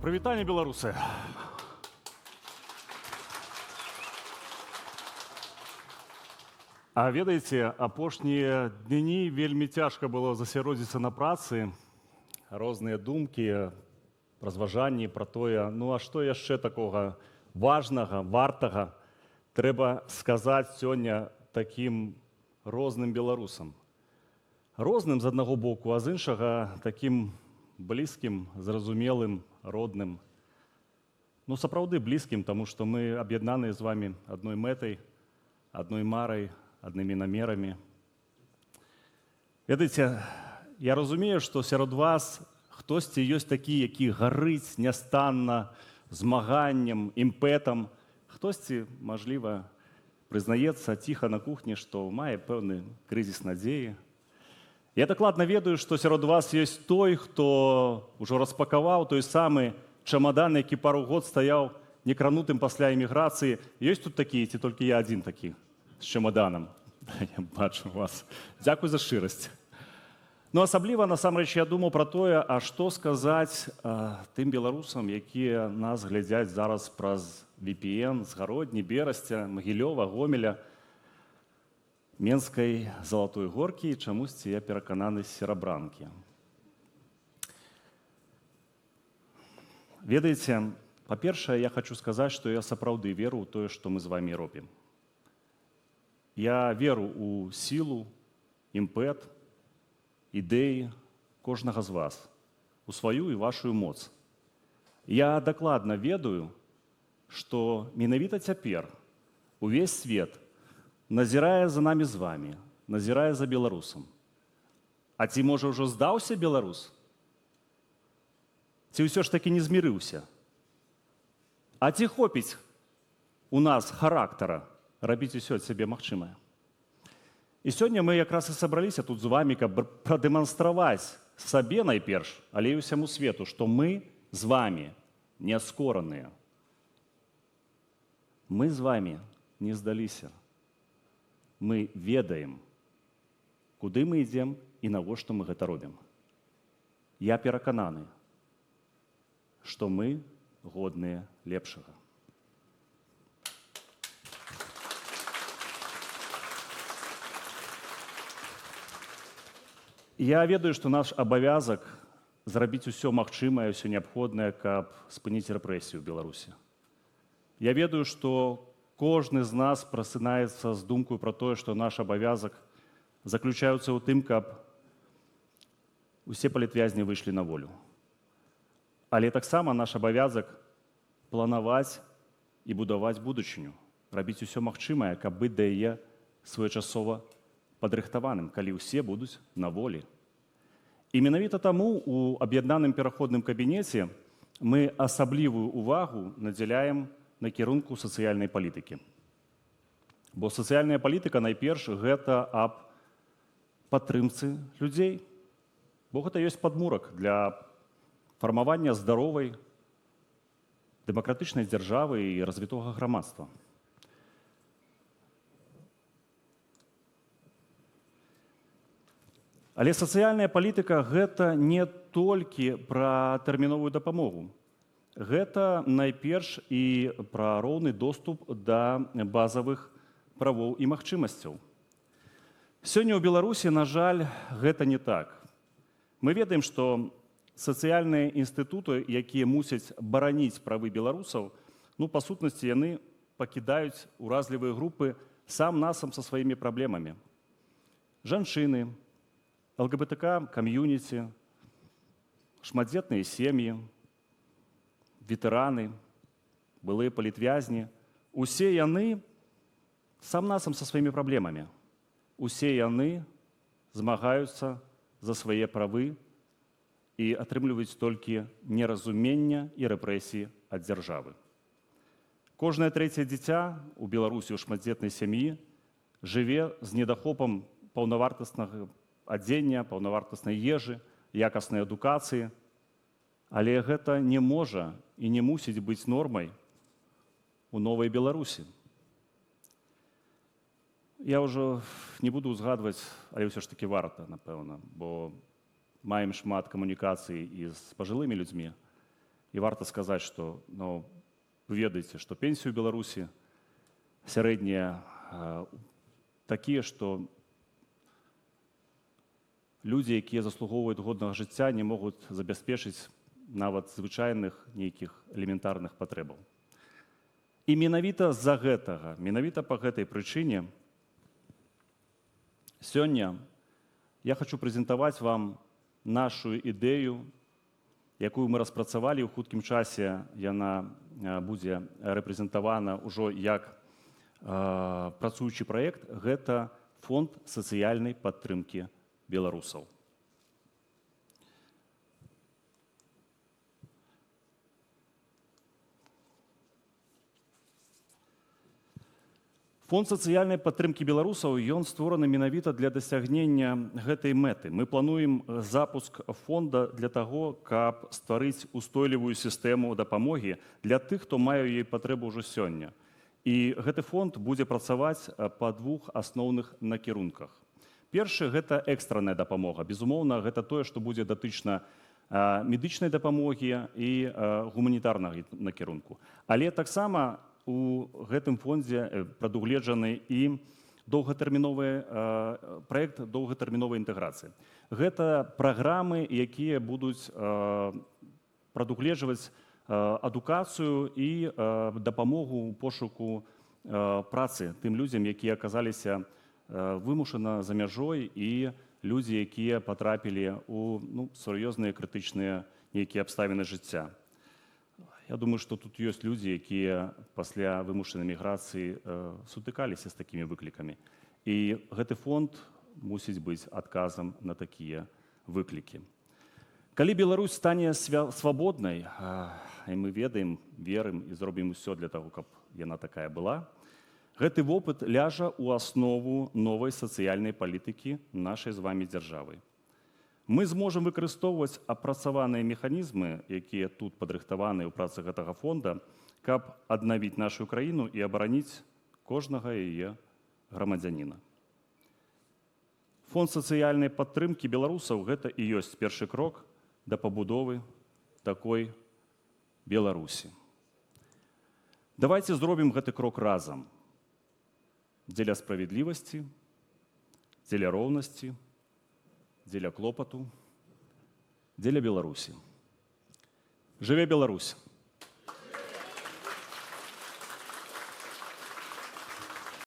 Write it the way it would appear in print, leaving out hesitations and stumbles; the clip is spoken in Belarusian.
Прывітанне, беларусы. А ведаеце, апошнія дні вельмі цяжка было засяродзіцца на працы, розныя думкі, разважанні пра тое, ну а што яшчэ такога важнага, вартага трэба сказаць сёння такім розным беларусам. Розным з аднаго боку, а з іншага такім блізкім, зразумелым, родным. Ну, сапраўды блізкім, таму што мы аб'яднаныя з вамі адной мэтай, адной марай, аднымі намерамі. Ведаеце, я разумею, што сярод вас хтосьці ёсць такі, які гарыць нястанна змаганнем, імпэтам. Хтосьці, мажліва, прызнаецца ціха на кухні, што мае пэўны крызіс надзеі. Я дакладна ведаю, што сярод вас ёсць той, хто ўжо распакаваў той самы чамадан, які пару год стаяў некранутым пасля эміграцыі. Ёсць тут такія, ці толькі я адзін такі з чамаданам? Я бачу вас. Дзякуй за шчырасць. Ну, асабліва, насамрэч, я думаў пра тое, а што сказаць тым беларусам, якія нас глядзяць зараз праз VPN з Гародні, Берасця, Магілёва, Гомеля, Менскай Залатой Горкі і чамусьці я перакананы з Серабранкі. Ведаеце, па-першае, я хочу сказаць, што я сапраўды веру ў тое, што мы з вамі робім. Я веру ў сілу, імпэт, ідэі кожнага з вас, у сваю і вашу моц. Я дакладна ведаю, што менавіта цяпер увесь свет назірае за намі з вамі, назірае за беларусам. А ці, можа, ўжо здаўся беларус? Ці ўсё ж такі не змірыўся? А ці хопіць у нас характара рабіць усё ад сябе магчымае? І сёння мы якраз і сабраліся тут з вамі, каб прадэманстраваць сабе найперш, але і ўсяму свету, што мы з вамі не скораныя. Мы з вамі не здаліся. Мы ведаем, куды мы ідзем і навошта мы гэта робім. Я перакананы, што мы годныя лепшага. Я ведаю, што наш абавязак зрабіць усё магчымае, усё неабходнае, каб спыніць рэпрэсію ў Беларусі. Я ведаю, што кожны з нас прасынаецца з думкою пра тое, што наш абавязак заключаецца ў тым, каб усе палітвязні выйшлі на волю. Але таксама наш абавязак планаваць і будаваць будучыню, рабіць усё магчымае, каб быць да яе своечасова падрыхтаваным, калі ўсе будуць на волі. І менавіта таму у аб'яднаным пераходным кабінеце мы асаблівую ўвагу надзяляем накірунку сацыяльнай палітыкі. Бо сацыяльная палітыка найперш гэта аб падтрымцы людзей. Бо гэта ёсць падмурак для фармавання здаровай, дэмакратычнай дзяржавы і развітога грамадства. Але сацыяльная палітыка гэта не толькі пра тэрміновую дапамогу. Гэта найперш і пра роўны доступ да базавых правоў і магчымасцяў. Сёння ў Беларусі, на жаль, гэта не так. Мы ведаем, што сацыяльныя інстытуты, якія мусяць бараніць правы беларусаў, ну, па сутнасці, яны пакідаюць уразлівыя групы сам-насам са сваімі праблемамі. Жанчыны, ЛГБТК, кам'юніці, шматдзетныя сем'і, ветэраны, былыя палітвязні, усе яны сам-насам са сваімі праблемамі. Усе яны змагаюцца за свае правы і атрымліваюць толькі неразумення і рэпрэсіі ад дзяржавы. Кожнае трэцяе дзіця у Беларусі ў шматдзетнай сям'і жыве з недахопам паўнавартаснага адзення, паўнавартаснай ежы, якаснай адукацыі. Але гэта не можа і не мусіць быць нормай у новай Беларусі. Я ўжо не буду ўзгадваць, але ўсё ж такі варта, напэўна, бо маем шмат камунікацый і з пажылымі людзьмі. І варта сказаць, што вы ведаеце, што пенсіі ў Беларусі сярэднія такія, што людзі, якія заслугоўваюць годнага жыцця, не могуць забяспечыць нават звычайных нейкіх элементарных патрэбаў. І менавіта з-за гэтага, менавіта па гэтай прычыне, сёння я хочу прэзентаваць вам нашу ідэю, якую мы распрацавалі. У хуткім часе яна будзе рэпрэзентавана ўжо як працуючы праект. Гэта фонд сацыяльнай падтрымкі беларусаў. Фонд сацыяльнай падтрымкі беларусаў, ён створаны менавіта для дасягнення гэтай мэты. Мы плануем запуск фонда для таго, каб стварыць устойлівую сістэму дапамогі для тых, хто мае яе патрэбу ўжо сёння. І гэты фонд будзе працаваць па двух асноўных накірунках. Першы – гэта экстранная дапамога. Безумоўна, гэта тое, што будзе датычна медычнай дапамогі і гуманітарнага накірунку. Але таксама у гэтым фондзе прадугледжаны і праект доўгатэрміновай інтэграцыі. Гэта праграмы, якія будуць прадугледжваць адукацыю і дапамогу ў пошуку працы тым людзям, якія аказаліся вымушана за мяжой, і людзі, якія патрапілі ў сур'ёзныя крытычныя нейкія абставіны жыцця. Я думаю, што тут ёсць людзі, якія пасля вымушанай міграцыі сутыкаліся з такімі выклікамі. І гэты фонд мусіць быць адказам на такія выклікі. Калі Беларусь стане свабоднай, і мы ведаем, верым і зробім усё для таго, каб яна такая была, гэты вопыт ляжа ў аснову новай сацыяльнай палітыкі нашай з вамі дзяржавы. Мы зможам выкарыстоўваць апрацаваныя механізмы, якія тут падрыхтаваны ў працы гэтага фонда, каб аднавіць нашу краіну і абараніць кожнага яе грамадзяніна. Фонд сацыяльнай падтрымкі беларусаў – гэта і ёсць першы крок да пабудовы такой Беларусі. Давайце зробім гэты крок разам. Дзеля справядлівасці, дзеля роўнасці, дзеля клопату, дзеля Беларусі. Жыве Беларусь!